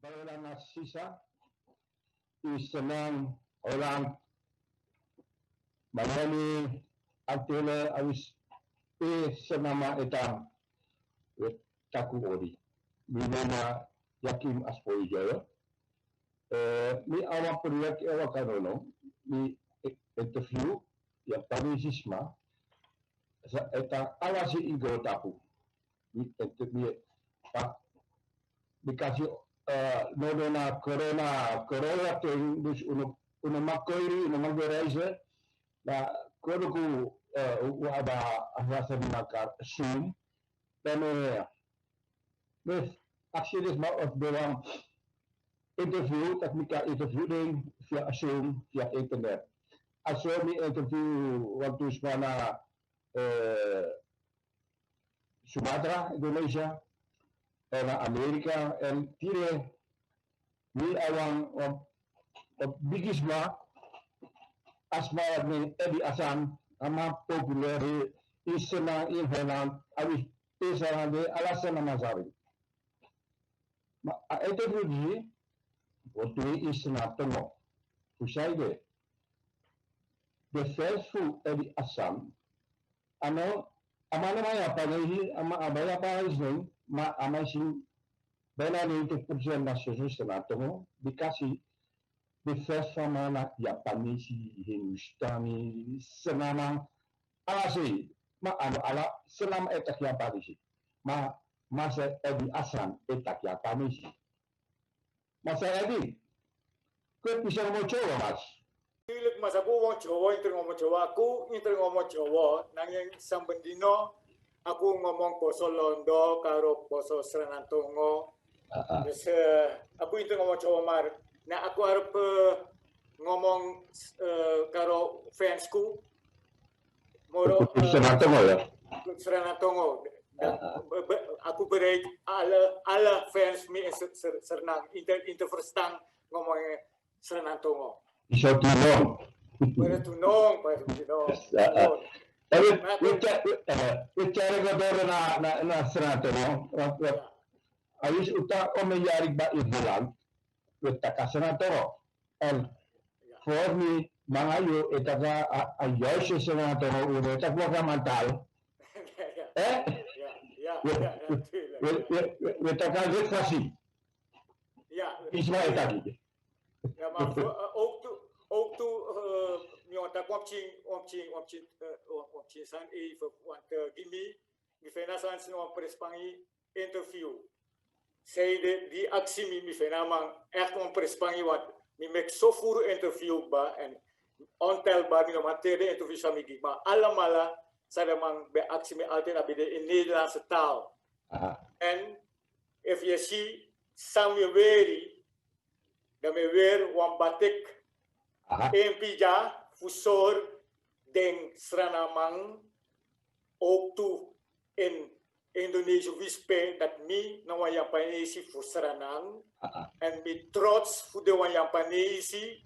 Bagaimana sisa isenang orang Bayani Altele awis senama eta taku ori. Minama yakim aspoi jaya. Mi awak periak awak karono mi interview yang panisisma eta awasi igo tapu. Mi pak dikasih nodona corona ting dus uno makoi uno magreise na kodoku ada ahwasa makar zoom dan aksies maar of doang interview teknika interview ding via zoom via internet asomi interview waktu mana Sumatera Indonesia na Amerika en tire ni awang bigisma asma ni edi asan ama populer isena in Holland abi isena de alasan namazari ma ete budi waktu isena tongo usaide the first food edi asam ano amana maya panahi ama abaya panisno ma amasin bena 90% na sosistema tongo dikasih the first mana Japanese Hindustani senama alasi ma ala senama etak Japanese ma masa edi asan etak Japanese masa edi kau bisa ngomong Jawa mas Ilik mas aku ngomong Jawa itu ngomong Jawa aku itu ngomong Jawa nanging sambendino aku ngomong basa Londo karo basa Srenantungo. Terus aku itu ngomong Jawa mar. Nah aku harap ngomong karo fansku. Moro Srenantungo ya. Srenantungo. Aku bereik alle fans mi Sernang interverstaan ngomong Srenantungo. Iso tunong. Pwede tunong. Tapi bicara kedua na Srenantungo. Ayus uta omeyarik ba Irland. Kita Srenantungo. And for me, mangayo itaka ayos Srenantungo uno itaka mental. Itaka refrasi. Ja. Isma itaki. Ja, maar ook toe dat wapching san even want gimi mifena san sino prespangi interview zei die actie mi fena man echt een prespangi wat mi mek so furu interview ba en ontelbaar mi no materi interview sami gi maar allemaal sada man be actie mi altijd abide in Nederlandse taal. En if je ziet Samuel Weri dan we weer wan batik empija fusor den Sranamang ook toe in Indonesië wispe dat mi na wan Japanese voor Sranang en mi trots voor de wan Japanese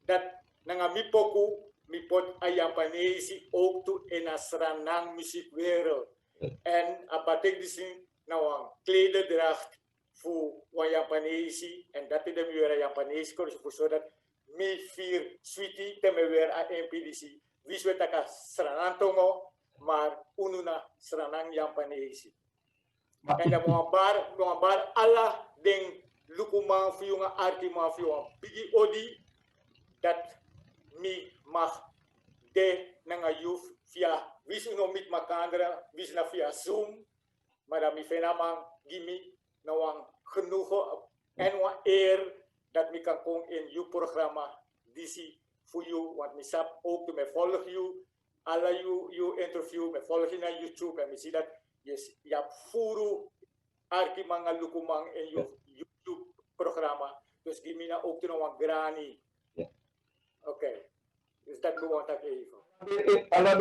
dat nanga mi poku mi pot a Japanese ook toe in a Sranang muziekwereld en a batik disin na wan klederdracht voor wan Japanese en dat is de weer Japanese koos voor zodat mi vier sweetie te me weer a MPDC wis we taka Srenantungo maar ununa Sranang Japanese en dan mo bar alla den lukuma fiunga arti ma fiunga bigi odi dat mi mag de nanga youth via wis uno mit makandra wis na via Zoom maar dan mi fenamang gimi na wang genoegen en wat eer dat ik kan komen in uw programma DC voor jou, want ik snap ook dat ik volg jou, alle uw interview, ik volg je naar YouTube en ik zie dat je hebt furu arkimanga lukumang in uw YouTube programma, dus die mina ook te nog grani. Oké, dus dat gewoon dat even. Alle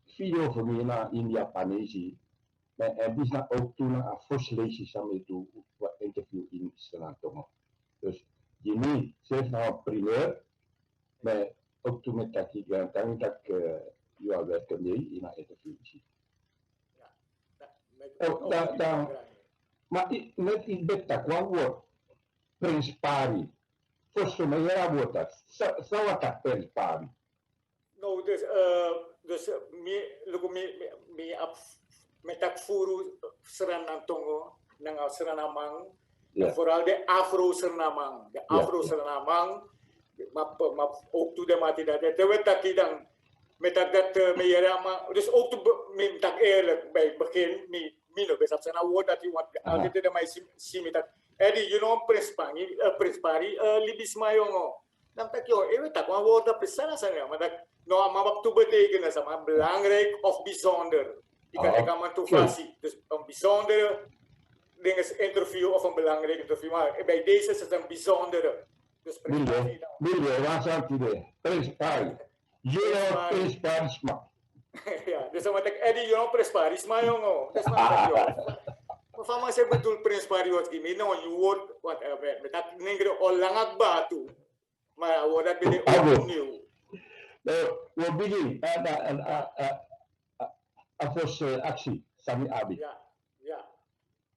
video voor mij in Japanese. En bisa ook toen een voorlezen samen toe wat interview in Srenantungo. Dus Jimmy zegt nou primeur, maar ook toen met dat ik dan dat je al werken mee in een interview. Maar net in bed dat kwam woord, Prins Pari. Volgens mij era woord dat. Zou wat dat Prins Pari? Nou, dus met dat furu seranang tongo, nang seranamang, vooral de Afro-seranamang. De Afro-seranamang, maar ook toe de mati dat. De wet dat je dan met dat meerama, dus ook met dat eerlijk bij het begin, mino besap sana woord dat je wat altijd de mij zie met dat. Eddie, you know, Prins Pari, libis mayongo. Dan tak yo, weet dat een woord dat bestaan zijn, maar dat nou maar wat toe betekenen, zeg maar, belangrijk of bijzonder. Je kan het maar toepassen. Dus een bijzondere ding is interview of een belangrijk interview, maar bij deze is het een bijzondere. Dus Miljo, waar zat je? Prins Pari. Jullie Prins Pari smaak. Ja, dus dan moet ik Eddie, jullie Prins Pari smaak, jongen. Dat is maar van mij zeg bedoel Prins Pari wat ik nou je woord wat met dat negre olangak batu. Maar wat dat betekent opnieuw. We beginnen aan actie, Sami Abi. Ja.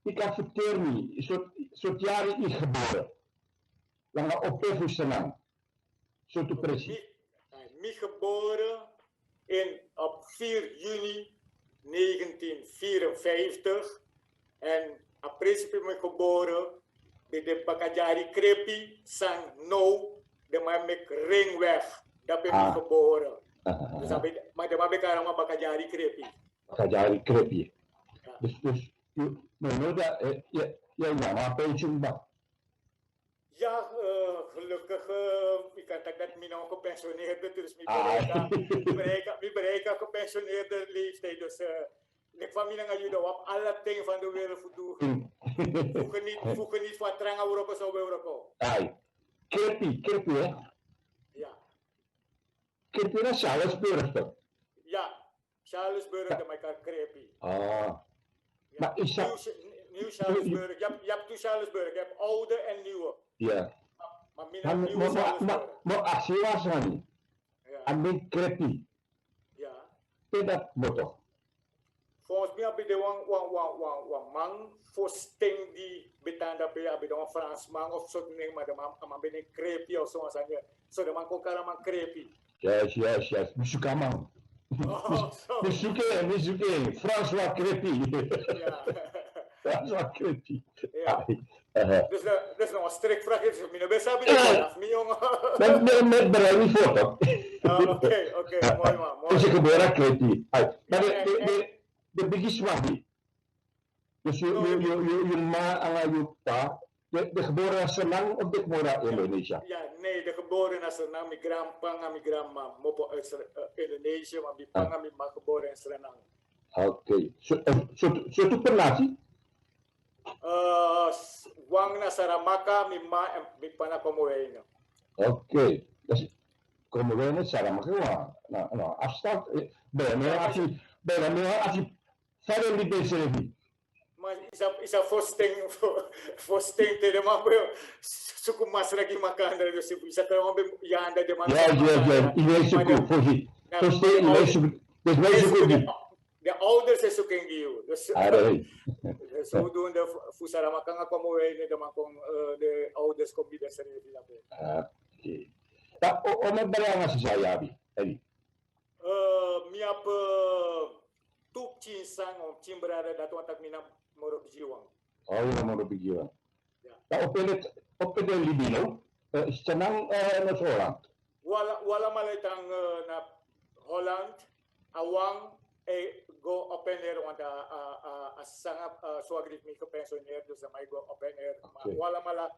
Ik kan vertellen, soort jaren is geboren. Lang op Pefusenang. Zo te precies. Ik geboren op 4 juni 1954. En op principe ben ik geboren bij de Bakajari Krepi, Sang No, de Mamek Ringweg. Daar ben ik geboren. Dus maar de Mamek Arama Bakajari Krepi. Bakajari Krepi. Dus, nou dat, jij nama pensioen ba? Ja, gelukkig, ik kan dat mijn gepensioneerde, dus mijn bereiken gepensioneerde leeftijd. Dus ik van mij naar jullie op alle dingen van de wereld voor doen. Voegen niet van trang Europa zo bij Europa. Ai, Krepi, hè? Ja. Krepi is Charlesburg toch? Ja, Charlesburg de elkaar Krepi. Maar is dat... Nieuw Charlesburg, je hebt twee Charlesburg, je hebt oude en nieuwe. Ja. Maar nieuwe Charlesburg. Maar actie was er niet. En mijn Krepi. Ja. Dat moet toch? Volgens mij heb je een man voor sting die betanda bij een Fransman of zo'n ding, maar de man ben een Krepi of zo. Zo de man kon kan een Krepi. Yes. Musukaman. Musuke. François Krepi. Ja. François Krepi. Ja. Dus dat is nog een strikvraag. Dus ik ben best wel jongen. Met bereiding foto. Oké, mooi man. Dus ik geboren Krepi. Maar de bigiswahi. Dus je ma en je pa. De geboren in Senang of de geboren in Indonesia? Ja, nee, de geboren in Senang, mijn grandpa en mijn grandma. Mopo uit Indonesië, maar mijn pa en mijn ma geboren in Senang. Oké. Zo toe per natie? Wang na Saramaka, mijn ma en mijn pa na Komoreno. Oké. Dus Komoreno, Saramaka, nou, afstand. Ben je als je verder niet bezig bent? Maar is dat voor sting te de man suku masraki makan dari dosi bisa kalau mau ya anda de man ja ini suku fuji terus ini suku de ouders is ook in Gio dus zo doen de fusara makan apa mau ini de man de ouders kom bieden sering bilang oke tak om berapa sih saya abi tadi mi ap tup cinsang om cim berada datu antak minam moro bijiwang. Oh, ya moro bijiwang. Ya. Op het Libino, Senang naar Holland. Wala maletang na Holland, awang go open air want sangat swagrit mi kepensioner dus may go open air. Wala mala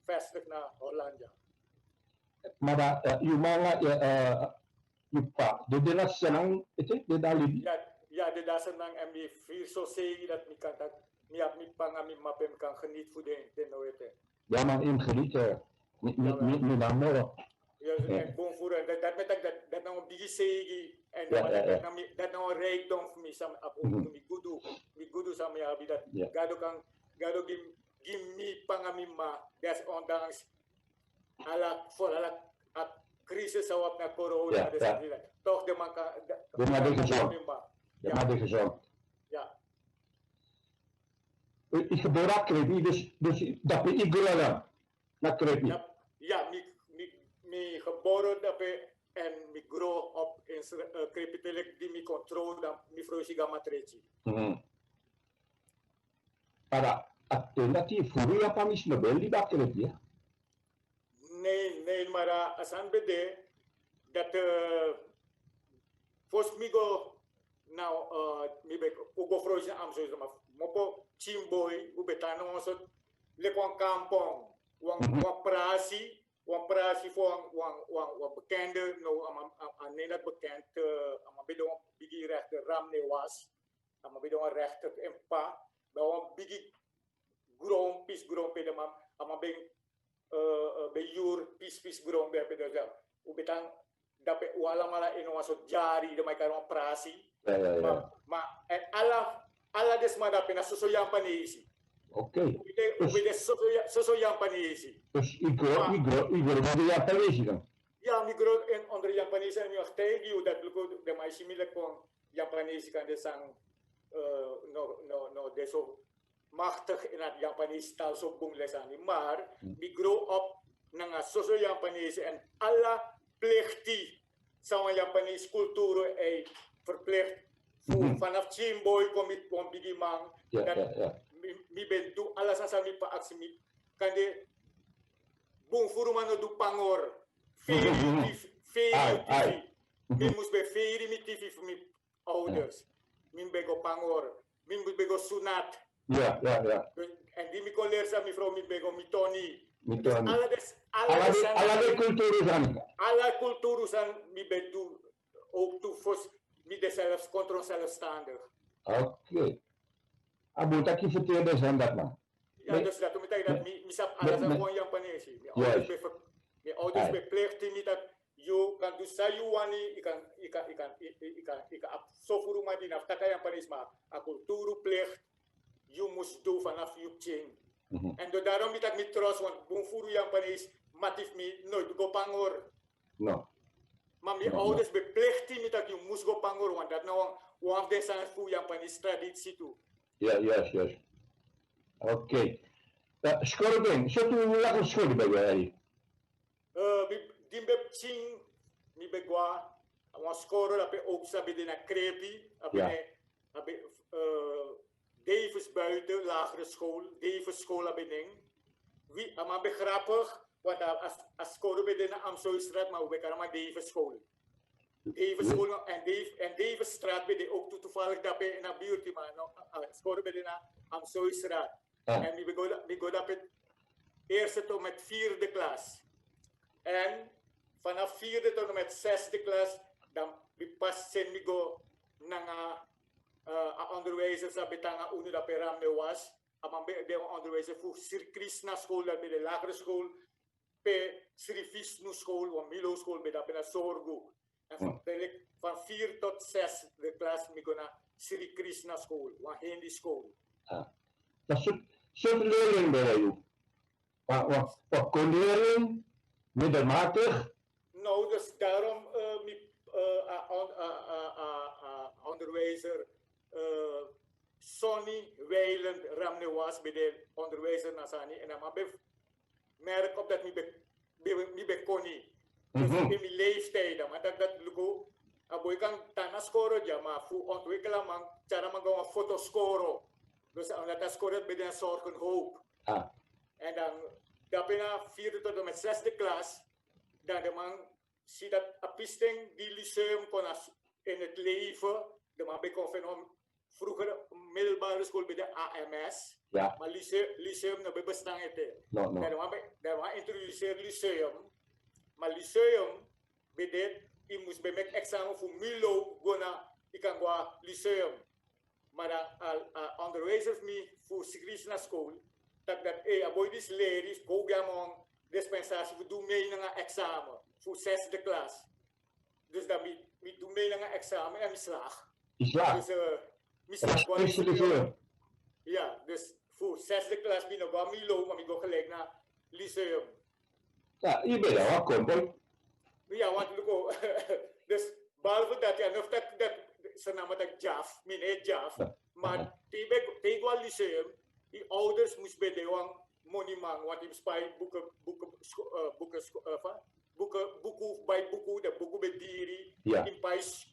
vestig na Holland ja. Maar yung mga yung pa, de na Senang ito, de dali. Ja, de daar Senang en mi vier zo zei dat mi kan dat mi ap mi pang mi mapem kan geniet voor de nooit. Ja, maar in genieten, niet naar morgen. Ja, en bon voor dat nou een beetje zegi en dat nou een rijkdom voor mij sam apo mi gudu sam ja dat gado gimi pangamima des ondanks voor ala crisis awap na corona Ja, des ja. toch de man kan De man is gezond. Ja. Maar de gezond. Ja. Ik geboren krepi, dus dat ben ik geboren. Na krepi. Ja, mi geboren dape en mi grow up in krepitelek di mi control dan mi frosi gama treci. Para alternatief voor je pamis nobel die dat krepi ya. Nee, maar asan bede dat fos mi go now mi be ugo frosi am so ma mopo chimboy u betano so le kon kampong wan prasi voor wan bekende no aan Nederland bekend aan bedon bigi rechter Ramne was aan bedon rechter en pa wan bigi groom pis groom pe de mam aan be jur pis groom be de ja u betan dape wala mala eno waso jari de mai kan prasi ma en alla desma dape na soso yampane isi. Oké. Ubide soso Japanese. Dus ik wil wat de Japanese dan. Ja, micro en onder Japanese en jag tegi dat luko de mai simile kon Japanese kan de sang no de so machtig in het Japanese taal so bung lesani. Maar we grow up nanga soso Japanese en alla plechti sa Japanese cultuur verplicht. Vanaf Chimboy kom ik kon bigi man. Mi ben do alles asa mi pa aksi mi kande bung furumano do pangor feri mi mus be feri mi tifi for mi ouders min bego pangor min bego sunat en di mi koler sa mi vrouw mi bego mitoni alla cultuur san mi ben do ook toe fos mi de zelfs control zelfstandig. Oké. Abu tak vertel dus aan dat man. Ja, dus dat moet ik dat misap alles aan gewoon Japanese. Mi ouders beplicht mi dat you kan do sayuani ik so furu ma di naftaka Japanese ma a kulturu plicht you must do vanaf you change. En daarom mi tak mi trust want bun furu Japanese matif mi nooit go pangor. No. Maar mi ouders beplicht mi dat you must go pangor want dat nou one of the san fu Japanese traditie toe. Yes. Oké. School ben, zo toen lag een school bij jij. Dimbe ching mi begwa wan skoro ape ook sabi de na krepi ape Davis buiten lagere school Davis school ape ding wie ama be grappig want as skoro be de na Amsoestraat maar we kan maar Davis school en Davis straat be de ook toevallig dape in a buurt maar no skoro be de na Amsoestraat en mi go dape eerste tot met 4e klas. En vanaf 4e tot en met 6e klas, dan pas sen go nanga onderwijzer sa betanga unu da peramne was. Amang de onderwijzer voor Sir Krishna school dat bij de lagere school, pe Sri Vishnu school, of Milo school bij dat bij Sorgo. En van 4 tot 6 de klas mi go na Sri Krishna school, wa Hindi school. Dat soort leerling bij jou. Wat kon leren? Middelmatig? Nou, dus daarom onderwijzer Sonny Weiland Ramne was bij de onderwijzer Nasani en dan merk op dat mi be koni. Dus in mijn leeftijd, maar dat luko, aboy kan tana score ja, maar voor ontwikkelen man, cara man gaan foto score. Dus dat score bij de zorgen hoop. En dan bijna 4e tot en met 6e klas, dan de man ziet dat apisting die lyceum kon in het leven, de man begon van vroeger middelbare school bij de AMS, maar lyceum nog bestaan het. De man introduceert lyceum, maar lyceum betekent, je moest bij mijn examen voor Milo gaan, ik kan gaan lyceum, maar dan onderwijzer me voor Krishna school. Dat aboy dis ladies go gamon dispensatie we doen mee naar examen voor 6e klas. Dus dan we doen mee naar examen en we slaag. Dus we slaag. Ja, dus voor zesde klas binnen waar Milo, maar ik ga gelijk naar lyceum. Ja, je bent wel kon. Ja, want Luko, dus behalve dat ja, nog dat ze namen dat Jaf, meneer Jaf, maar tegen wel lyceum, die ouders moesten bij de wang money man, want die spijt boeken bij boeken, de boeken bij dieren,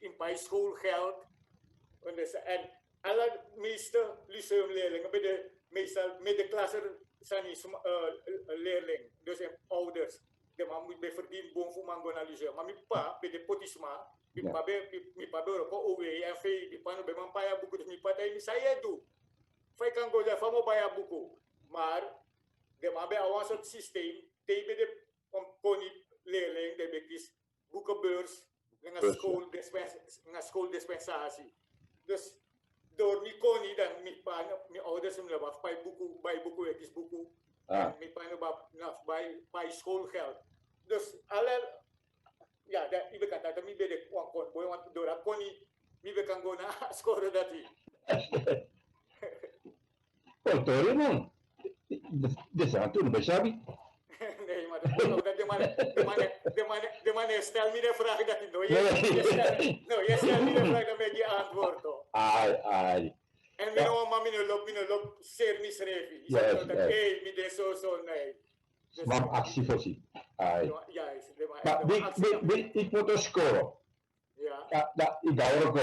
in bij schoolgeld. En alle meeste lyceumleerlingen, bij de meestal middenklasse zijn leerlingen, dus ouders. De man moet bij verdienen boom voor man gaan lyceum. Maar mijn pa, bij de potisma, mijn pa bij OW en vee, mijn pa bij mijn pa boeken, dus mijn pa tegen mij doe. Vij kan go daar van mijn pa boeken. Maar de man bij een soort systeem, tegen de koning leerling, de bekis boekenbeurs, een schooldispensatie. Dus door mijn koning dan mijn pa, mijn ouders hem hebben bij boeken, het is boeken. En mijn pa bij schoolgeld. Dus alle, ja, dat ik kan dat niet bij de kon, want door dat koning, ik kan go naar scoren dat hij. Portorio man. De zijn toen besabi. Nee, maar de man stel me de vraag dat hij nooit. Je stel me de vraag dat ik je antwoord toch. Ai. En mijn loop zeer misrevi. Hey, mi de zo nee. Maar actie voorzien. Juist. Maar ik moet een scoren. Ja. Dat ik ga er ook.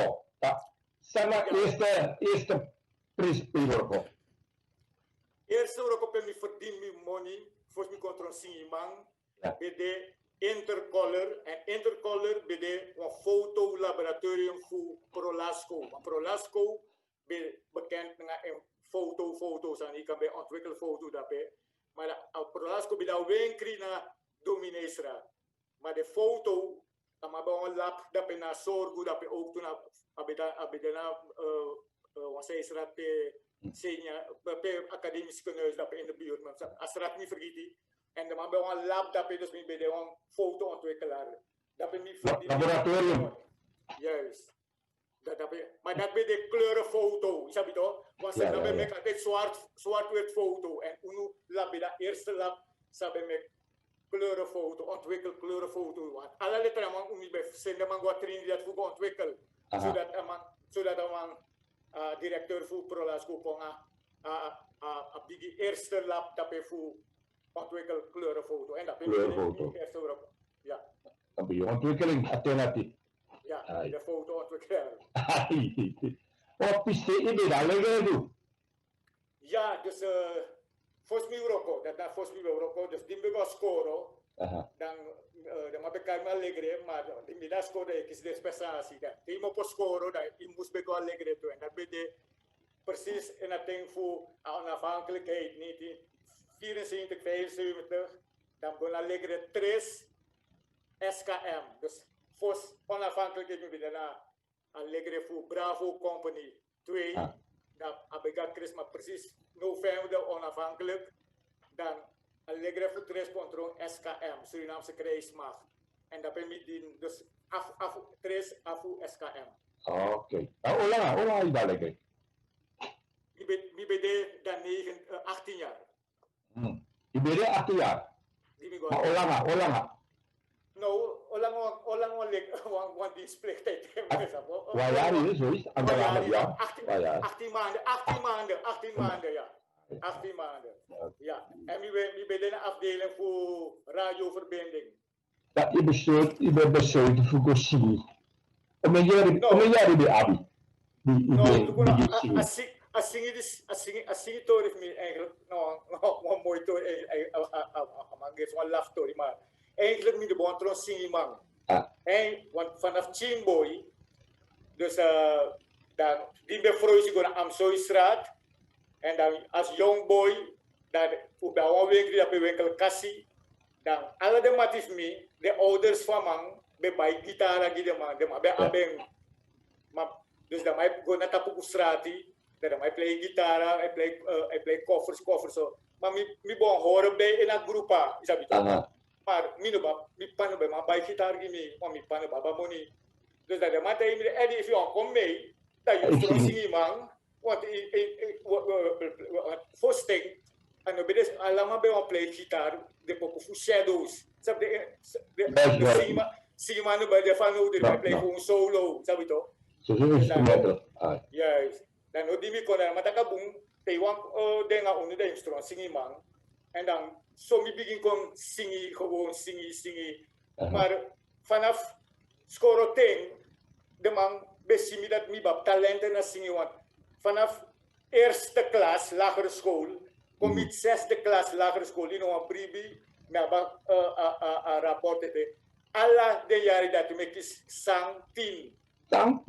Sama eerste prijs Europa. Eerste Europa heb ik verdien mijn money voor mijn controle man. Bij de Intercolor en Intercolor bij de foto laboratorium voor Prolasco. Prolasco bekend met een foto's en ik kan bij ontwikkelen foto daarbij. Maar Prolasco bij de winkri naar Domineesraad. Maar de foto, dan hebben we een lab dat je naar zorg dat je ook toen wat zij is dat bij academische kennis dat je in de buurt, maar als dat niet vergeten. En dan hebben we een lab dat je dus bij de foto-ontwikkelaar. Dat je niet voor laboratorium. Juist. Maar dat bij de kleurenfoto, is dat toch? Want ze hebben met altijd zwart-wit foto. En uno lab bij dat eerste lab, ze hebben met kleurenfoto, ontwikkel kleurenfoto. Want alle letteren man om bij zenden man wat erin die dat voor ontwikkelen. Zodat een directeur voor Prolasco kon op die eerste lab dat je voor ontwikkel kleurenfoto. En dat ben je eerste Europa. Ja. Dan ben je ontwikkeling alternatief. Ja, de foto ontwikkelaar. Wat piste je bij dat leggen doen? Ja, dus volgens mij Europa, dus die ben scoren. Dan mag ik kan allegre, maar die middag scoren is de speciatie. Die moet pas scoren, dat je moest bij allegre doen. En dat ben je precies in dat ding voor onafhankelijkheid, 1974, 75. Dan ben je allegre 3 SKM. Dus voor onafhankelijkheid ben je daarna allegre voor Bravo Company 2. Dan heb ik Christmas precies november onafhankelijk. Dan allegre voor 3 controle SKM, Surinaamse krijgsmacht. En dat ben je dus 3 AFU SKM. Oké. Hoe je dat lekker? Ik ben dan 18 jaar. Je bent 18 jaar? Maar hoe lang? Nou, lang want die spreektijd. Waar jaar is zoiets? 18 maanden, ja. 18 maanden, ja. 18 maanden. Ja. En wie ben een afdeling voor radioverbinding. Ja, je bent besloten voor Gossi. Om een jaar bij Abi. Als je toch eigenlijk een mooi toch, een laf toch, maar eigenlijk niet de bon zingen man. En want vanaf Chimboy, dus dan die bevroeg zich naar Amsoystraat en dan als jong boy dan op de one week dat we winkel kassie dan alle de matis me de ouders van man bij gitaar die de man bij abeng maar dus dan mij go naar tapu strati dan mij play gitaar I play covers zo maar mi bon horen bij in een groepa is dat toch maar mi pano bij maar bij gitaar gimi maar mi pano baba money dus dat de man tegen me Eddie if you kom mee dat je voor zingen man Want first thing, ano bides alam mo ba play guitar de pouco fu shadows. Sabe That's right. sima no ba de fano de No, play no. kung solo, sabi to. So, yung instrumento. Yes. Dan o di mi ko na matakabung taiwan de nga uno de instrument singi mang. And so mi begin kong singi singi. Maar vanaf skoro ting de man besimi dat mi bab talenten na singi want vanaf eerste klas lagere school kom ik zesde klas lagere school in een bribi me ba rapport de alla de jaren dat me kis sang 10. Sang?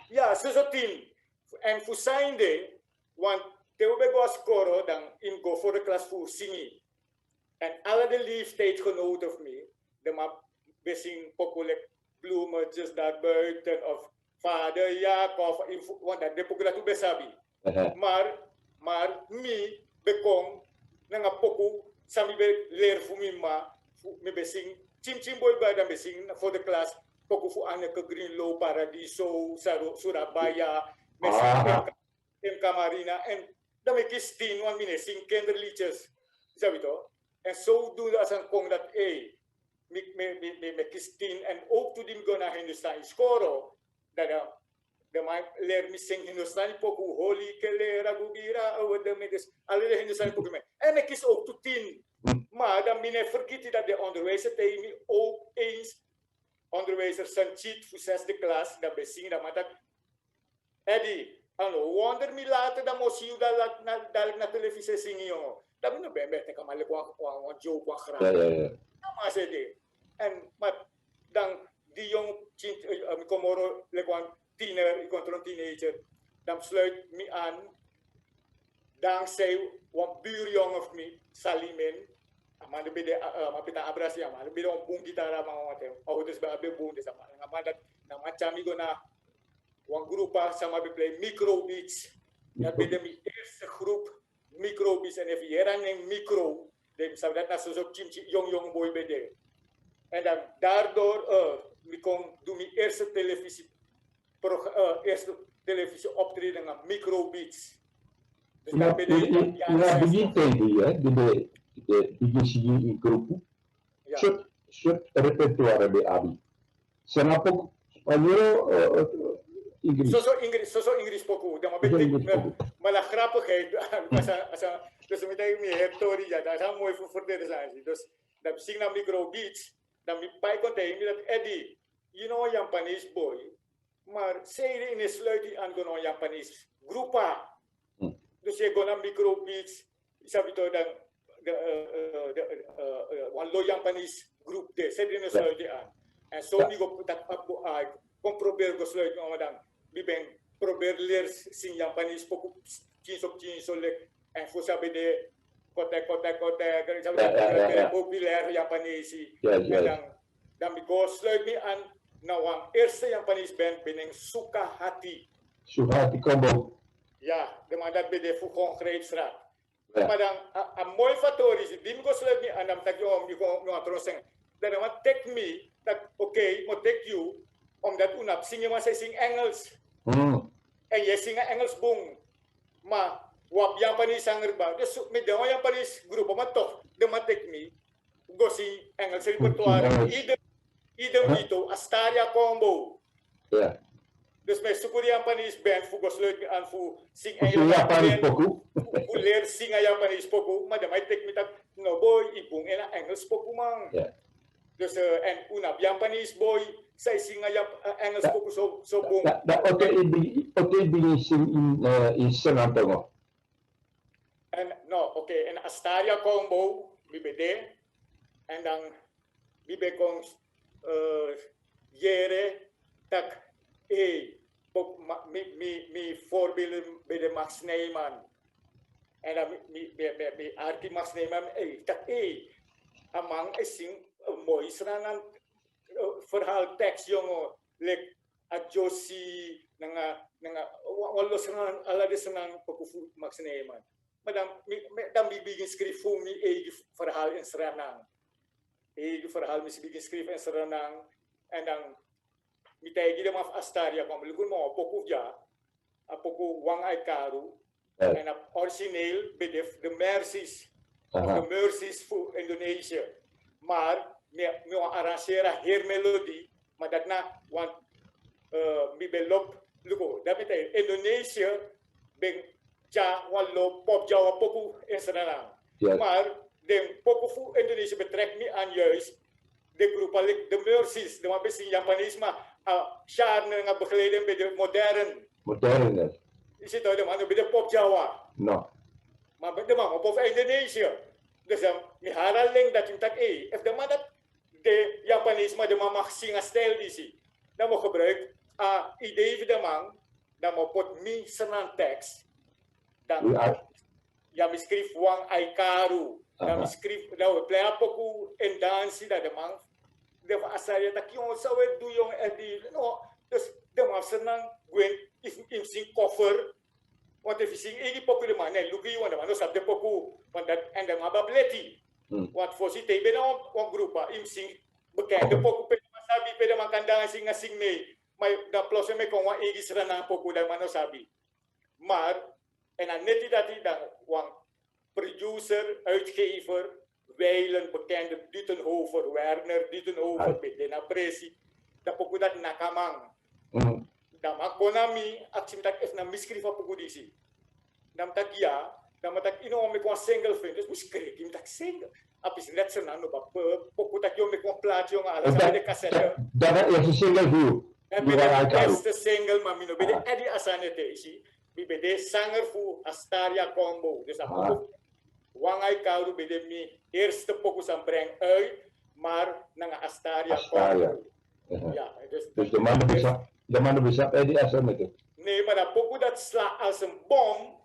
Ja, so 10. En voor zijn de want te we go skoro dan in go voor de klas voor singi. En alle de leeftijdsgenoten of me, de map besing populair bloemen, just dat buiten of vader Jacob, want dat de populair tu besabi. Maar mi bekom nanga poku sami be leer fu mi ma mi besing chim boy ba dan besing for the class poku fu Anneke Greenlow Paradiso Surabaya besing in Camarina en dan me kistin wan mine sing kinderliedjes sabi to en zodoende als een kong dat me kistin en ook toen die gona Hindustani skoro dat de man leer me sing Hindustani poku holy kele ragubira de me dus alle Hindustani poku me en me kies ook tot 10 maar dan mine vergeten dat de onderwijzer tegen me ook eens onderwijzer Sanchit voor 6e klas dat besing dat maar dat Eddie ano wonder me later dat moest je dat na televisie zingen jongen dat me no bembe te kamale kwa joke kwa grap maar ze de en maar dan die jong komoro lekwan tiener, ik controle teenager, dan sluit me aan, dankzij een buurjongen of me, Salimin, maar de bide, maar pita abrasi, maar de bide een boom gitara, maar wat hem, oh dus bij abe boom dus maar dat, dan macam ik na, een groep sama be play microbeats, dat bide mijn eerste groep microbeats en even hier aan een micro, dan zou dat na zo jong boy bide, en dan daardoor, ik kon doen mijn eerste televisie optreden aan microbeats. Dus dat ben je begin tegen de begin in grupo. Shut repertoire de abi. Sana pouco Spanyol Inggris. Zo Inggris poco. Dan maar la grappigheid dus met die historie ja, dat is mooi voor de zijn. Dus dat zing naar microbeats, dan mi pai contain dat Eddie, you know Japanese boy. Maar zij in een sluiting aan een Japanese groepa. Dus je gaat naar microbeats, sabi to dan een Japanese groep de, zij in een sluiting aan. En zo die go dat kom probeer go sluiting aan dan, die ben probeer leer sing Japanese poco 10 op 10 zo lek en voor sabi de kote sabi populair Japanese. En dan ik go sluiting aan. Nou, ang eerste Japanese band binnen Sukahati. Sukahati combo. Ja, de man dat bij de Fugong Greepstraat. Maar dan, een mooi factor is, die moet sluit niet aan, dan tak je om, je gaat trouwens zeggen, dan want take me, dat oké, maar take you, omdat unap zingen, maar zij zingen Engels. En jij zingt Engels boom. Maar, wap Japanese zanger ba, dus met de Japanese groep, maar toch, de man take me, go zing Engels repertoire, Idem dito, Astaria Combo. Ja. Dus mijn super Japanese band, voor sluit aan voor sing Japanese poku. Voor leer zingen Japanese poku, maar dan mij tek met dat, no boy, ik boom en Engels poku man. Ja. Dus en una Japanese boy, zij zingen Engels poku zo boom. Oké, begin sing in San Antonio. En no, oké, en Astaria Combo, BBD, en dan BB jere tak mi voorbeelden bij de Max Neyman en dan mi arti Max Neyman tak amang sing mooi serangan verhaal tekst jongen lek adjosi nanga wallo serangan ala de serangan pokufu Max Neyman maar dan mi begin schrijf voor mi verhaal in serangan het verhaal misschien geschreven in Suriname en dan met hij die af Astaria kwam, lukken maar pokoe ja Apoko Wang Aikaru. Right. En origineel bedef de Mercies. Of Aha. de Mercies voor Indonesië. Maar me arrangera hier melodie. Maar dat na, want mi belop, luko, dat betekent Indonesië ben ja, wan lo pop Jawa poku in Suriname. Yes. Maar de poku voor Indonesië betrekt niet aan juist de groepen, de Mercies, de maar misschien Japanees, maar Sharne nga begeleiden bij de Moderne. is het de man bij de pop Jawa. No. Maar de man op Indonesië. Dus dan, mi hara link dat je tak if de man dat de Japanees maar de man mag zingen stijl die zie. Dan moet gebruik idee van de man, dan moet pot mi senang tekst. Dan ja, mi schreef Wang Aikaru. Dan mi schreef, dan we play apoku en dansie dat de man de asaya tak yon sa we do yung edi no dus de man senang gwen im sing cover want if sing egi poku de man ne lugi wan de man no sab de poku want dat en de man bableti wat for si te bena on grupa im sing bekende poku pe sabi pe de man kan dansie nga sing me maar dat plus me kon wan egi serana poku de man no sabi maar en dan net dat die dan wan producer uitgever Weilen, bekende Dutenhofer, Werner Dutenhofer, Bedena Presi, dat poku dat nakamang. Dan mak konami, aksim tak if na miskri fa poku disi. Dan tak ya, dan tak ino me kon single film, dus miskri kim tak single. Apis net senang no ba poku tak yo me kon plaat yo ala sa de cassette. Dat is een single view. De beste single mamino, bede Eddie Asanete isi, bede sanger fu Astaria Combo. Dus dat poku Wang Aikaru bede mi eerste pokus aan breng uit, maar naar Astaria. Ja, dus de man besap Eddie Asanete. Nee, maar dat poku dat sla als een bom.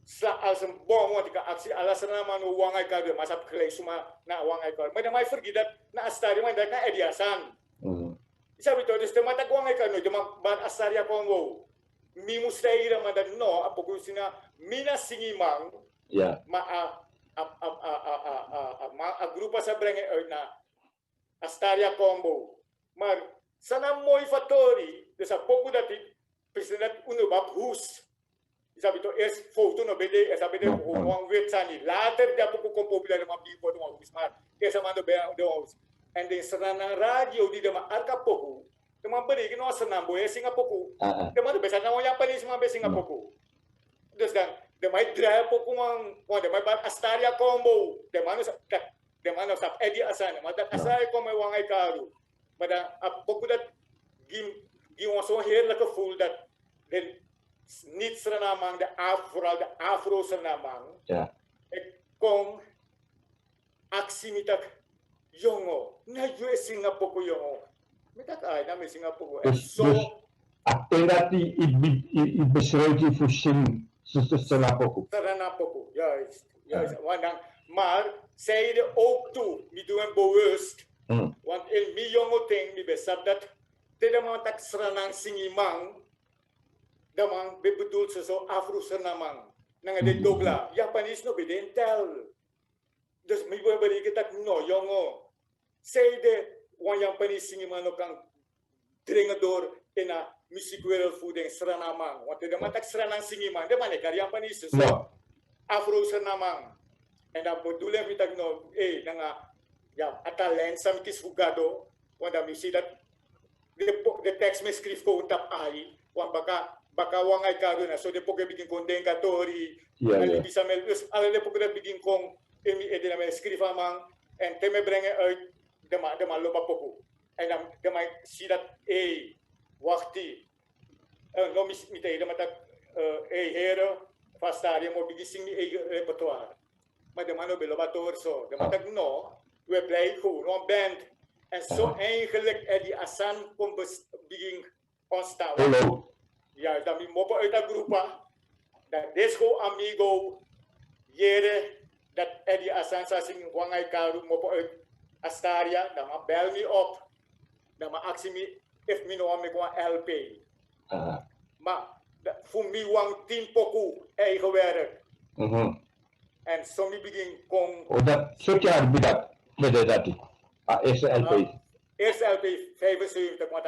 Sla als een bom, want ik kan actie alles naar no Wang Aikaru, maar sap gelijk suma na Wang Aikaru. Maar dan mij vergeet dat na Astaria, maar dat na Eddie Asan. Isabi to, dus de man dat Wang Aikaru, de man ban Astaria Congo. Mi mustaira man dat no, apoku sina mina singimang. Ja. Maar a grupa sa brengen uit naar Astaria Combo. Maar sana mooi fatori, dus a poku dat ik president unubab hoes. Isabi to eerst foto no bede, isabi de wang wet sani. Later dia poku kom populair ma bi foto wang hoes, maar eerst ama de hoes. En de sana radio di de ma arka poku. De man beri no sana boy singa poku. De man besa na wang Japanese ma be singa poku. Dus dan de mai draai poku man de mai ban Astaria Combo. De man sap Eddie Asane, maar dat Astaria Combo Wang Aikaru. Maar dan poku dat ging ons zo'n heerlijke gevoel dat de niet Surinamang, vooral de Afro-Surinamang, ik kon actie met dat jongen. Nee, je is Singapore jongen. Met dat ai, dan is Singapore. Dus dat die beschrijft je voor Suriname. Suriname, juist. Maar zeiden ook toe, we doen bewust. Want in mijn jonge ting, we besef dat de man tak Suriname singimang, de man bedoelt ze zo Afro-Surinamang. Nang de dobla, Japanese no beden tel. Dus we berekenen dat no jongen. Zeiden, wan Japanese singimang no kan dringen door in een muziekwereld voeding Surinamang. Want de man tak Suriname singimang, de man ik Japanese zo Afro-Surinamang. En dan bedoelen we dat no, ja, talent sam kis fugado, want dan zie dat de tekst me schrijft gewoon tap ai, want baka Wang Aikaru na so de poke begin kon denkatori, en bisa mel dus alle de poke dat begin kon emi edina me schrijf amang en te me brengen uit de ma loba poku. En dan de ma zie dat wachti. No mis de ma tak heren vastari mo begin sing mi repertoire. Maar de man op loba torso, de ma tak no. We blijven gewoon een band. En zo eigenlijk die Asan kon begin ontstaan. Ja, dan mi moppen uit dat groepa. Dat is gewoon amigo. Jere, dat die Asan sa sing Wang Aikaru moppen uit Astaria. Dan ma bel me op. Dan ma actie me, if me no me gewoon LP. Maar voor me Wang 10 poku eigen werk. En zo mi begin kon. Dat soort jaar bedat. Met dat SLP. eerste LP 75, want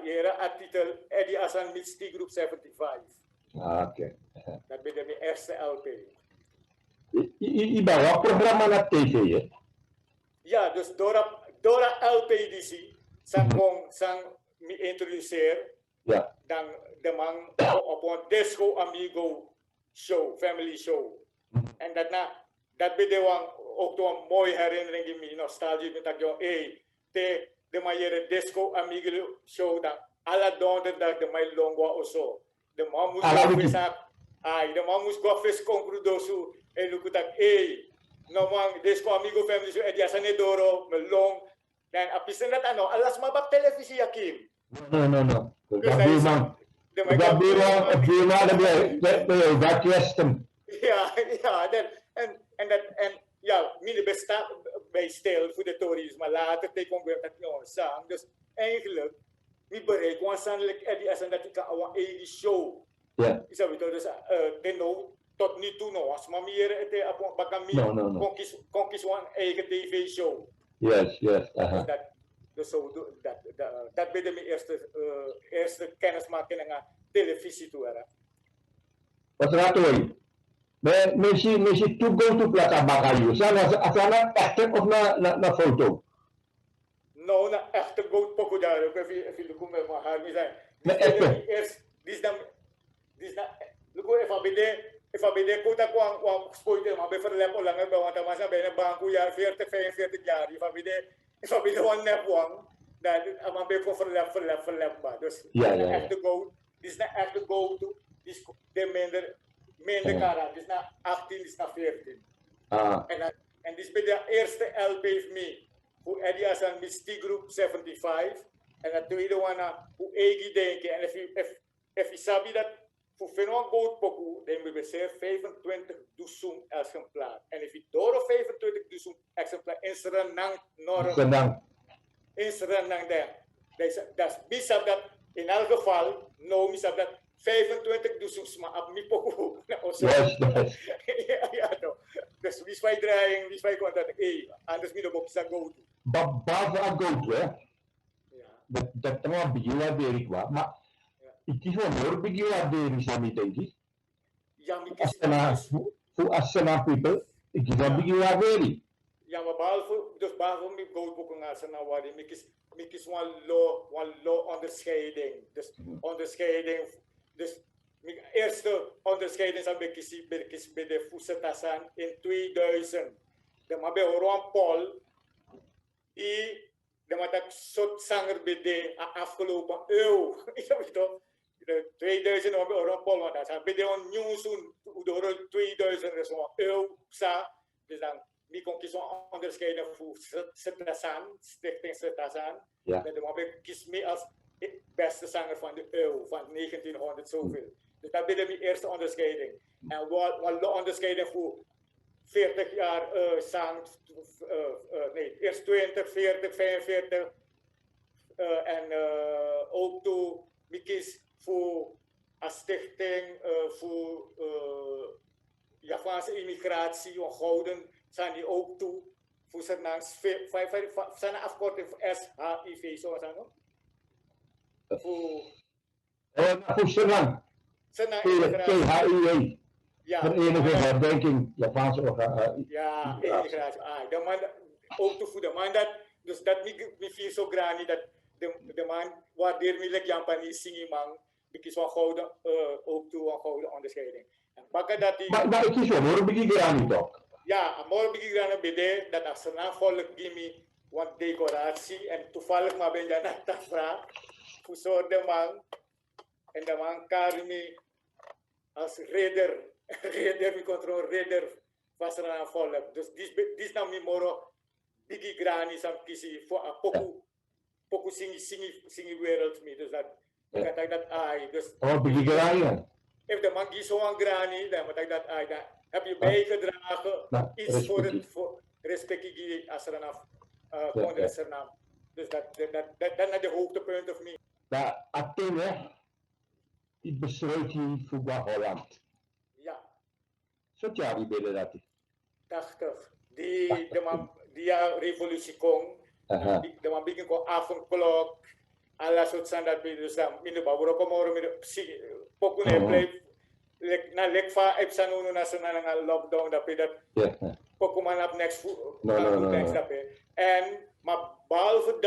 era titel Eddie Asan Misty Group 75. Ah, oké. Dat ben mijn eerste LP. Iba, wat programma na TV, hè? Ja, dus Dora LPDC, sang me introduceer, Ja. dan de man op een Disco Amigo show, family show. En daarna, dat ben ook een mooie herinnering in me, nostalgie, met dat je, de manier Disco Amigo show, dan alle donderdag de mij longwa of zo. De man moest de man moest gofis concludosu, en look at no man, Disco Amigo family show, en jasane doro, me long, dan apisen dat ano, alas mabak televisie yakim. No. Dus Dat man. Dat kwestem. Ja, en ja, mine bestaat bij stil voor de Tories, maar later tekenen we dat niet sang. Dus eigenlijk, we bereiken waarschijnlijk Eddie Asan dat ik een eigen show. Ja. Is dat bedoel, dus tot nu toe nog, als maar meer het bakami conquist een eigen tv-show. Yes. Dus dat ben mijn eerste kennismaking aan televisie toe. Wat raad je? Messi tu go to plaka bakayu. Sana echt of na foto? Nou, na echte goat poko daar. If you look at my haar, mi zijn. Dit is dan, look if I be kota kwam spoite, maar bij verlep langer bij want maar bij een banku jaar 40, 45 jaar. If I be one nep one, dan maar bij voor verlep ba. Dus echte goat. Dit is dan echte goat. Dit is de minder karat. Dit is na 18, dit is na 14. En dit is bij de eerste LP van mij. Hoe Eddie Asan Misty Group 75. En de tweede one, hoe Egi denken. En if je sabi dat voor Fenoan Goat Poku, dan moet je zeer 25 duizend exemplaar. En if je door 25 duizend exemplaar in Suriname, in Suriname, dat is misap dat in elk geval, nou misap dat 25 duizend, maar op mi Poku. Ja, toch. Dus wie is wij draaien, wie is wij contact, anders moet je ook zeggen Goat. Bago a Goat, hè? Dat tengah bijiwa deri kwa, maar het is wel meer bijiwa deri sami denki. Ja, voor Asana people, het is wel bijiwa deri. Ja, maar behalve met goudboeken als ze nou worden, ik is one law onderscheiding. Dus onderscheiding, dus mijn eerste onderscheiding zou ik bij de Fusetasan in 2000. Dan maar bij Ron Paul, dan maar dat soort zanger bij de afgelopen eeuw. Ik weet toch? 2000 op Ron Paul, want dat is bij de nieuws door 2000 is een eeuw sa, dus dan mi kon kiezen onderscheiden voor Setasan, Stichting Setasan. Ja. Dan heb kies me als beste zanger van de eeuw, van 1900 zoveel. Dus dat ben mijn eerste onderscheiding. En wat de onderscheiding voor 40 jaar zang, nee, eerst 20, 40, 45. En ook toen mi kies voor een stichting voor Javaanse immigratie, een gouden. Zijn die ook toe voor zijn afkorting voor SHIV, zo zijn we? Voor Senang. THIV. Ja. Vereniging Herdenking Javaanse organisatie. Ja, immigratie. De man, ook toe voor de man dat, dus dat niet viel zo graag dat de man waardeer me like Jampani singi man, because van gouden, ook toe een gouden onderscheiding. Maar het is wel hoor, begin graag niet toch? Ja, morgen begin ik dan bij dat als er volk gimme wat decoratie en toevallig maar ben je naar dat vraag voor zo'n de man en de man kan me als redder me controle redder was er aan volk. Dus dit nou me morgen begin grani sam kiezen voor een poku singi wereld me dus dat ik dat ai dus. Oh, begin graag. If de man kiest zo'n grani dan moet ik dat ai dan. Heb je bijgedragen iets voor het respect als er een congres er nam. Dus dat naar de hoogtepunt of niet. Ja, Athene, die besluit hier voor Holland. Ja. Zo jaar die billen dat. 80. Die revolutie kon. De man bikin ko avondklok, alla soort standaard bij dus dan minder bouwen kom horen met pokune play na lekfa epsanu na sana lockdown dat dat pokuman up next next dat en maar behalve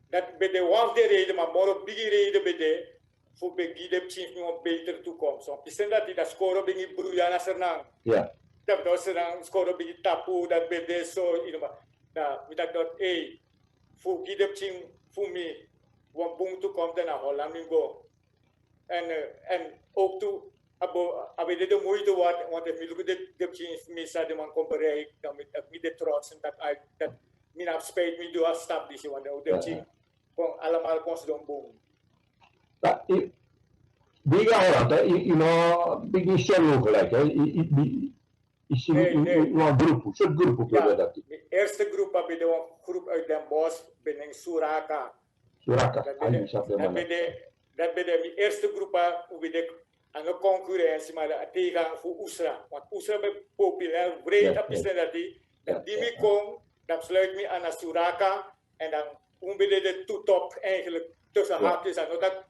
dat bij de wafde reden maar morgen bigi reden bij de voor begi de change een betere toekomst. Want is dat die dat score bigi broeien senang. Ja. Dat was senang score bigi tapu dat bij de zo in dat met dat voor begi de change voor me want boom toekomst dan naar Holland go. En ook toe abo de moeite waard want if you look at the change me sa de man compare dan met de trots en dat min af spijt me do stap die want de change kon allemaal kost dan boom. Biga orang, you know, bikin selo gelijk, hè? Is een groep, zo'n groep ja, dat. De eerste groep heb je een groep uit Den Bosch, binnen Suraka. Suraka, dat ben de eerste groep waar je aan de concurrentie maar tegen voor Oesra. Want Oesra is populair, breed op die me komt, dan sluit me aan de Suraka en dan onbede de toetop eigenlijk tussen haakjes en dat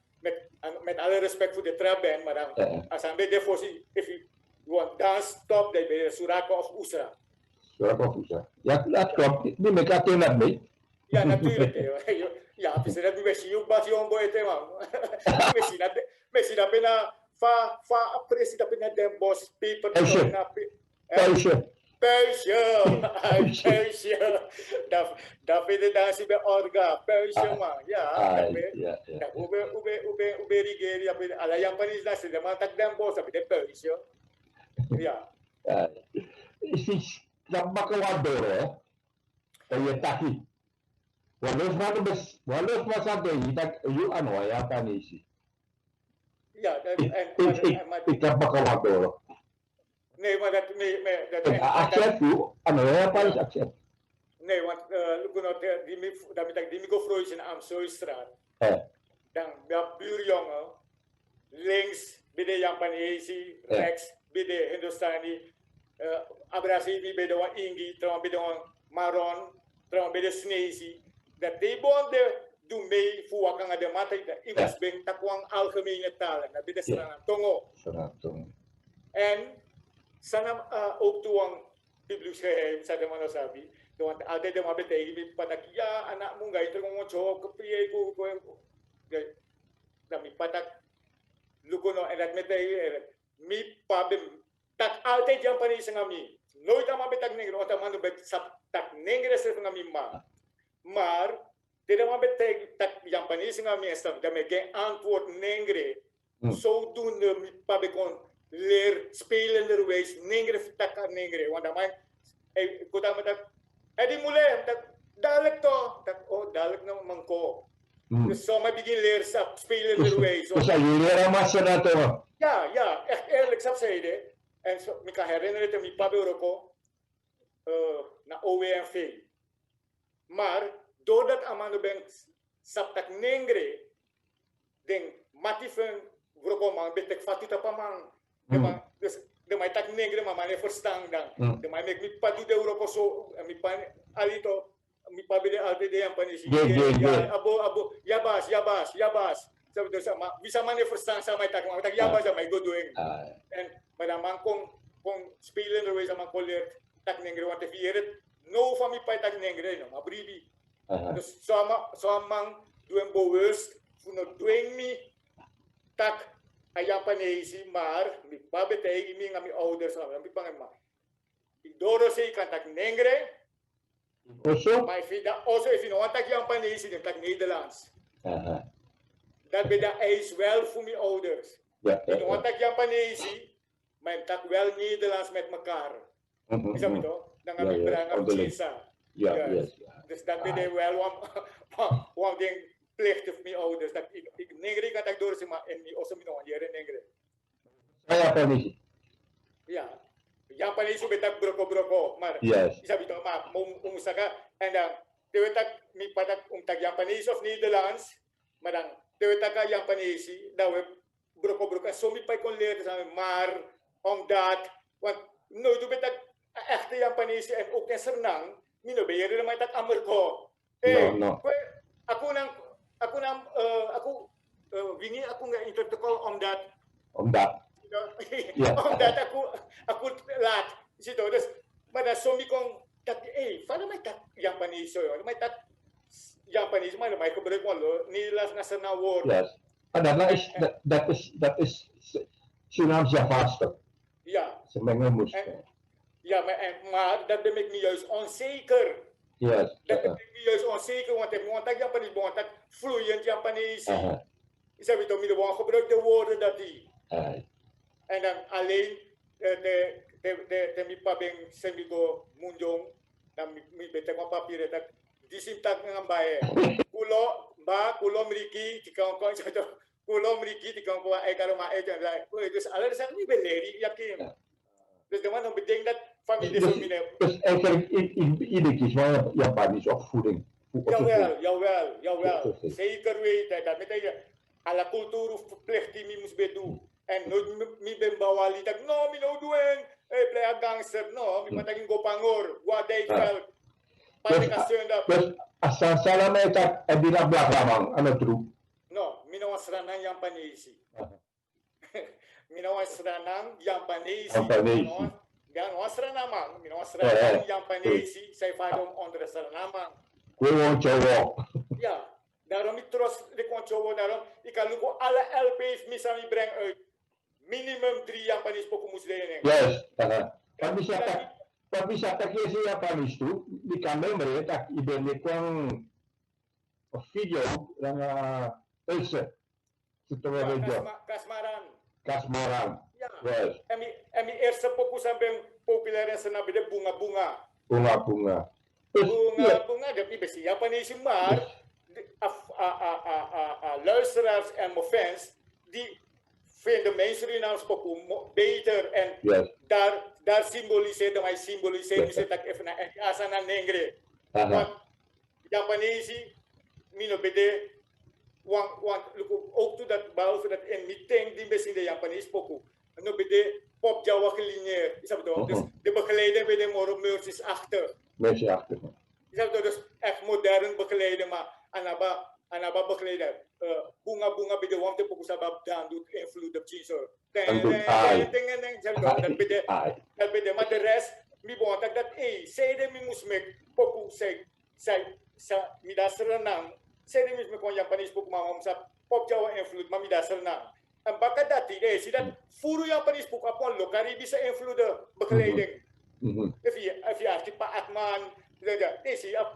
met alle respect voor de trapband, maar dan als aan de voorzien, if you want dance stop, dan ben je Suraka of Oesra. Suraka of Oesra. Ja, dat klopt. Die met elkaar dat mee. Ja, natuurlijk. Ja, dus dat we zien ook pas jong boy man. Misschien dat bijna fa precies dat bijna Den Bosch paper. Puisje. Dat vind je dansen bij orga. Puisje man. Ja. Ube rigeri. Alla Japanese dansen. De man tak Den Bosch. Dat is puisje. Ja. Is dat makkelijk wat door hè? Dat je taki. Walau masa deh, kita you ano ya tanisi. Ja, ik heb bakal door. Nee, maar dat accept you, ano ya panis accept. Nee, want die microfroos in Amsterdam. Dan ja buurjongen links bij de Japanese, rechts bij de Hindustani, Abrasivi bij de Ingi, trouwens bij de Maron, trouwens bij de Snezi. Dat die bonden doen mee voor wat kan de mate ik was ben takwang algemene talen dat is Sanam Tongo. En Sanam ook toen publiek geheim sa man sabi want altijd de maar betekent patak ja anak mo ngay terong mo kepiye ko dat mi patak lukono en dat met mi pabem tak altijd Japanese ngami nooit ama betak negro ota man bet sap tak negro se ngami maar dit maar betekent dat Japanese mensen dat met geen antwoord negre zodoende met pabekon leer spelenderwijs negre tak negre want dan ik kon dan met dat die mulai dat dadelijk toch dat dadelijk nou manko dus zo maar begin leer sap spelenderwijs dus je leren maar zo dat toch ja echt eerlijk sap zei de en zo ik kan herinneren dat mijn pabe Roko na OWMV maar doordat amano ben saptak nengre den matifen vrokoman betek fatita pamang dus de mai tak nengre mama ne verstaan dan de mai mek mi padu de Europa so mi pan alito mi pabede altede yang panisi abo yabas sabi do sama bisa man ne verstaan sa mai tak yabas mai go doing en madamang kong spelen er sama koler tak nengre want vieret no van mi pai tak nengre no mabribi. Dus zo'n doen bewust voor doen me tak a Japanese maar mi pa betekent mi ngami ouders aan mi pangen ik dooro sei kan tak nengre maar if you know tak Japanese dan tak Nederlands dat be dat is wel voor mi ouders ik know tak Japanese maar tak wel Nederlands met elkaar is dat toch dan gaan we brengen chinsa dus dat ben je wel wat ding plicht of mijn ouders dat ik negri kan tak door maar en mi also mi no jere negre Japanese ja Japanese betak broko maar isa bito ma umusaka en dan dewe tak mi patak tak Japanese of Nederlands maar dan dewe tak Japanese dat we broko so mi pa kon leren samen maar omdat want nooit betak echte Japanese en ook in Sernang Mino bayar naman tak Ameriko. No. Aku wingi aku nggak intertekol omdat Yeah. omdat aku laat situ terus pada suami kong tak fala may tak yang paniso yo may tak yang paniso may keberat mo lo nilas nasa na word. Yes. Dat is Surinaamse vaster. Ja. Ze mengen moest. Ja, maar dat maakt me juist onzeker. Yes. Dat maakt me juist onzeker, want ik moet Japanese bontak vloeiend Japanese. Is dat toch midden van gebruik de woorden dat die. En dan alleen de mi pabeng semigo munjong dan mi betek op papier dat disintak ngambaye. Kulo mriki tikang ko kulo mriki tikang ko ay karo ma ay jangan. Dus alle zijn mi beleri yakin. Dus de man bedenkt dat familie zo mine. Dus eigenlijk iedere keer wel Japanisch opvoeding. Jawel. Zeker weten dat met je alla cultuur verplicht die mi moest bedoen. En nooit mi ben bawali dat no mi no doen. Play a gangster no mi patagin go pangor. Wat deed wel. Panik asunda. Dus asal salah mereka bila belakang ano troep. No, mi no asranang Japanese. Mi no asranang Japanese. Yan asranamang, mi no asranang Japanese. Zij vader onder asranamang. Gewoon cowok. Ja, daarom ik trots de controle daarom ik kan lukken alle LP's misami breng uit minimum 3 Japanese poko musdenen. Yes. Pag-bisa tak si Japanese tu di kamera tak ibeli kwang video yang else. Setelah video. Kasmaran. Ja. Yes. En mi eerste poko sampai populair en senabi de bunga-bunga. Bunga-bunga. Bunga dat niet best Japanese, maar luisteraars en mijn fans die vinden mijn Surinaams pokoe beter en daar symboliseert mij symboliseert dat even naar asana nengre. Want Japanese mino bede want ook toe dat behalve dat en meeting die best in de Japanese pokoe. No bede pop Jawa gelineerd. Is dat toch? Dus de begeleiding bij de moro is achter. Mensen achter. Je hebt dus echt modern begeleiden, maar anaba begeleiden. Bunga bij de wand te pokusabab dan doet invloed op Jesus. Dat bij maar de rest, mi bon dat zij de mi moest met poku zij mi da serenang. Zij de mi moest met Japanese poku maar om sa pop Jawa invloed, maar mi da serenang. En bakat dat idee, zie dat furu Japanese poku apon lo Caribische invloeden begeleiding. If je arti pa Atman, deze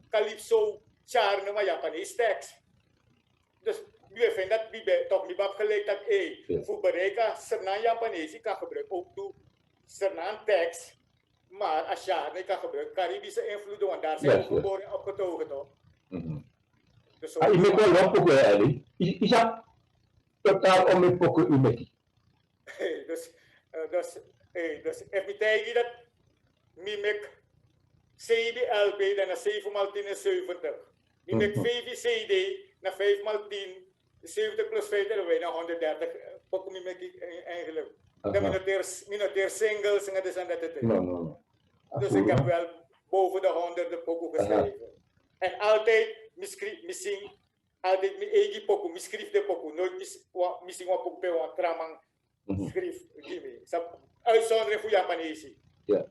Calypso, Char, maar Japanese tekst. Dus we vinden dat we toch niet gelijk dat voor bereiken, Sernan Japanese kan gebruiken ook toe Sernan tekst, maar als Char kan gebruiken Caribische invloeden, want daar zijn we geboren opgetogen toch. Dus ik ben wel op Ali. Is dat totaal om met pokken umeki? Dus even tegen dat Mimek CD-LP dan na 7x10 70. Mimek 5 CD na 5x10 70 plus 5 dan wij na 130. Pok Mimek eigenlijk. Dan minoteer singles en dat is aan dat het. No. Dus ik heb wel boven de 100 pokoe geschreven. En altijd missing altijd mi eigen pokoe, mischrift de pokoe. Nooit missing wat pokoe wat kramang schrift. Uitzondering voor Japanese.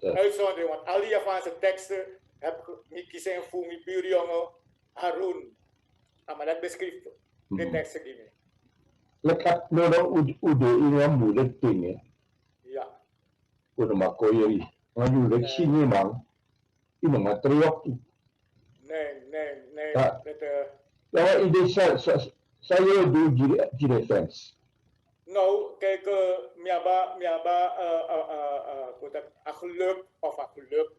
Uitzondering, want al die Japanse teksten heb ik kiezen voor mijn buurjongen Harun. Maar dat beschrijft de teksten die me. Lekker nodig ude in een moeilijk ding. Ja. Ude maar koeie. Maar moeilijk zien je man. Iemand maar terug. Nee. Ja, in deze saya doe die fans. Nou, kijk, miaba, geluk of geluk,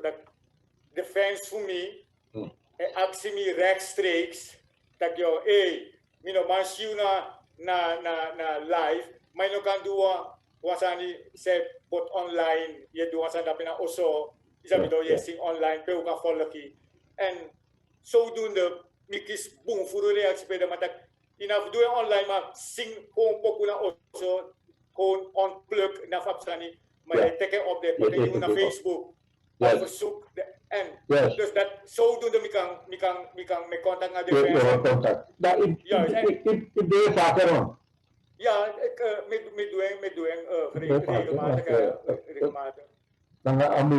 dat de fans voor mij, actie me rechtstreeks, dat jou, mino mansiu na live, maar je kan doen, wasani se bot online, je doet wasan dat na oso, je sing online, pe kan volgen, en zodoende, mikis boom voor de reactie bij de matak. Inaf doe online maar sing gewoon pokoe na oso gewoon unplug na fapsani maar je teken op de pokoe na Facebook Yes. verzoek. En Yes. dus dat zodoende me contact naar de Je fans. contact. Nou, ik doe het vaker hoor. Ja, me doen regelmatig. Dan gaan we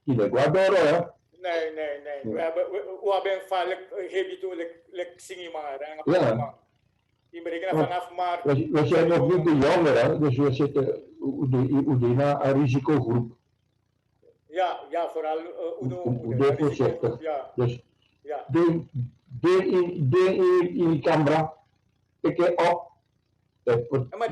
in Ecuador hè. Nee. We hebben vaak heavy to like zingen maar. Ja. Die berekenen vanaf maart. We zijn nog niet de jongeren, dus we zitten in een risicogroep. Ja, vooral Udo voorzichtig. Ja. Dus Ja. de in die camera, ik op. Maar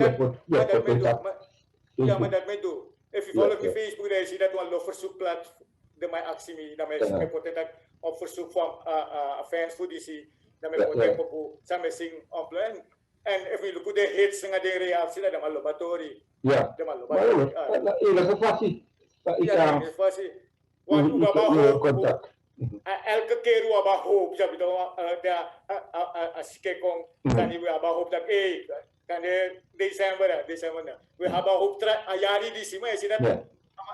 dat me doe. If je volgt mijn Facebook, dan zie je dat we een verzoekplaat de mijn actie mee. Dan me poten dat op verzoek van fans voor die zie. Dan me poten op samen zingen op en if je look at de hits en de reactie, dan maar laboratorium. Ja. Maar in ieder geval want we hebben elke keer we hebben hoop. Als ik kijk, dan we hebben hoop dat kan december. We hebben hoop dat een jaar die zie, maar je ziet dat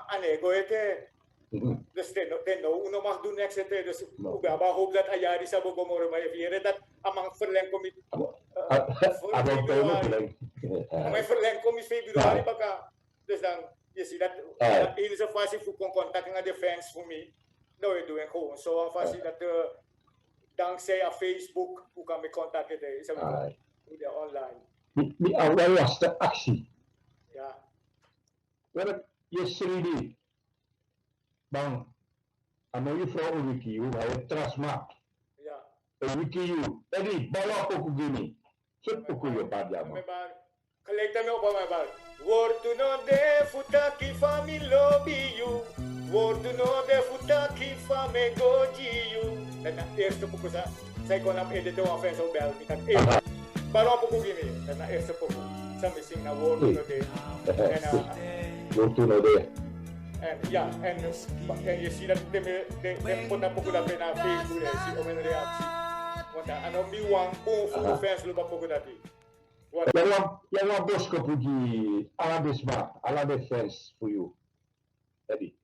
aan ego het. Dus uno mag doen niks het. Dus we hebben hoop dat een jaar die zou komen, maar je dat amang verleng kom maar verleng kom in februari baka. Dus dan je ziet dat in deze fase voor contact met de fans voor mij. Nou, we doen gewoon zo een fase dat dankzij Facebook hoe kan me contacten. Is dat online. Die allerlaatste actie. Ja. Je serie dan aan je vrouw een wiki, hoe hij trasma. Ja. Een wiki, die balap ook gini. Zet ook je pad ja man. Gelijk daarmee op mijn bal. Word to know de futaki fami lobby you. Word to know de futaki fami goji you. Dat is de eerste boek. Zij kon hem editen van fans op bel. Balap ook gini. Dat is de eerste boek. Samen zingen naar Word to know de. Word to know de. En ja, en je ziet dat de pota poco dat na Facebook is op een reactie. Want aan om die wang voor de fans lopen poco dat die. Jij wil bosko puji ala de fans voor jou. Eddie.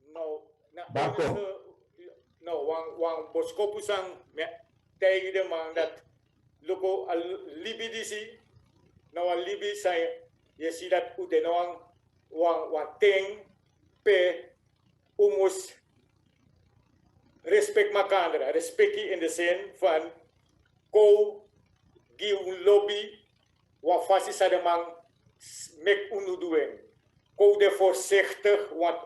Nou, wang bosko pusang tegen de man dat loko al libi disi. Nou al libi zijn je ziet dat ute nou wang ting pe umus respect makandra. Respect in de zin van ko give lobby wat fasi sa de man mek unu doen. Ko de voorzichtig want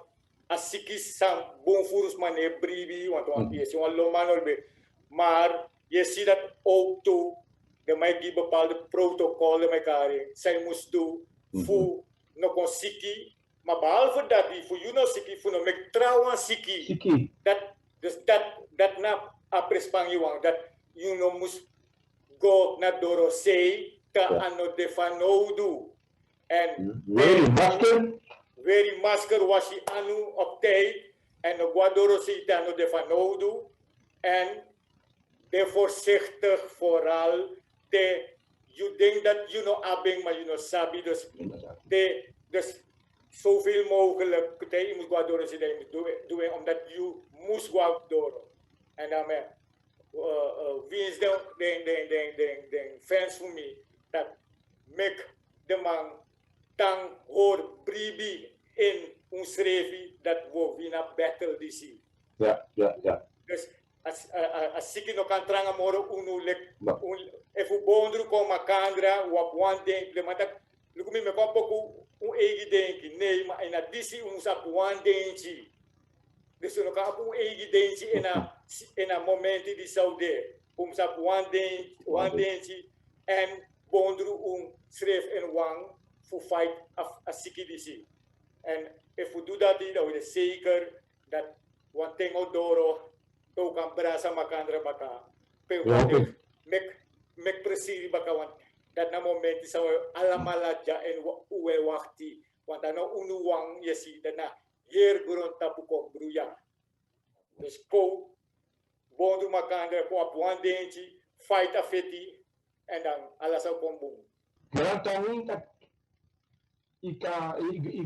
als ik is sam bonfurus mane bribi want je ziet wel loman be. Maar je ziet dat ook toe de mij die bepaalde protocollen elkaar. Zij moest doen voor nog een siki. Maar behalve dat die voor you no siki voor no mek trouwens siki. Dat na aprespang you dat you no must go naar Dorosei. Ka ano defanodu en very masker was hij anu op tijd en de guadoro zit ano defanodu en de voorzichtig vooral de you denk dat you know abing maar you know sabi dus zoveel mogelijk je moet guadoro zitten doen omdat you moest guadoro en dan wie is de fans voor mij dat make de man tang hoor bribi in ons schreef dat we wina battle disi. Ja. Dus als ik nog kan trangen moro unulik even bondru kom makandra wap one ding maar dat lukt me kom poku eigen denken nee maar in dat disi ons op one ding. Dus we kan op eigen denken in een moment die zou de ons op one ding en bondru schreef in wang voor fight a sikidisi. En if we do dat, dan we zeker dat one thing odoro to kan brasa makandra baka. Mek presiri baka want dat na moment is we alamalaja en uwe wachti. Want dan unu wang yesi dat na hier grond tapu ko bruya. Dus ko bondru makandra ko op one denji fight a feti. En dan alles zou komen. Kaya tanong dat ik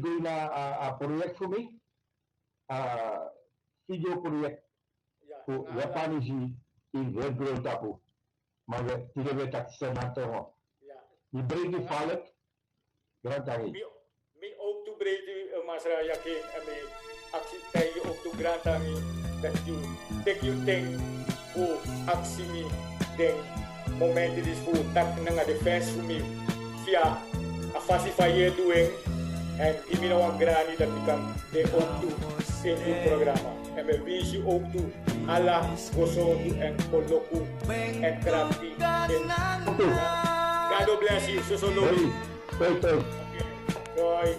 go na project voor mij. video project ku Japanese in regular tapu. Maar tidak betak senator. Die breedte vallen. Grand tangi. Mi ook toe breed masra yakin en mi actie tegen ook toe grand tangi dat you take you thing voor actie mi den momenten is voor tak nanga defense voor mi via a facilifier doing en give me one granny dat ik kan de ook toe in uw programma en me wens je ook toe alla gozoku en koloku en krapti God bless you so so lobby. Hey, Roy.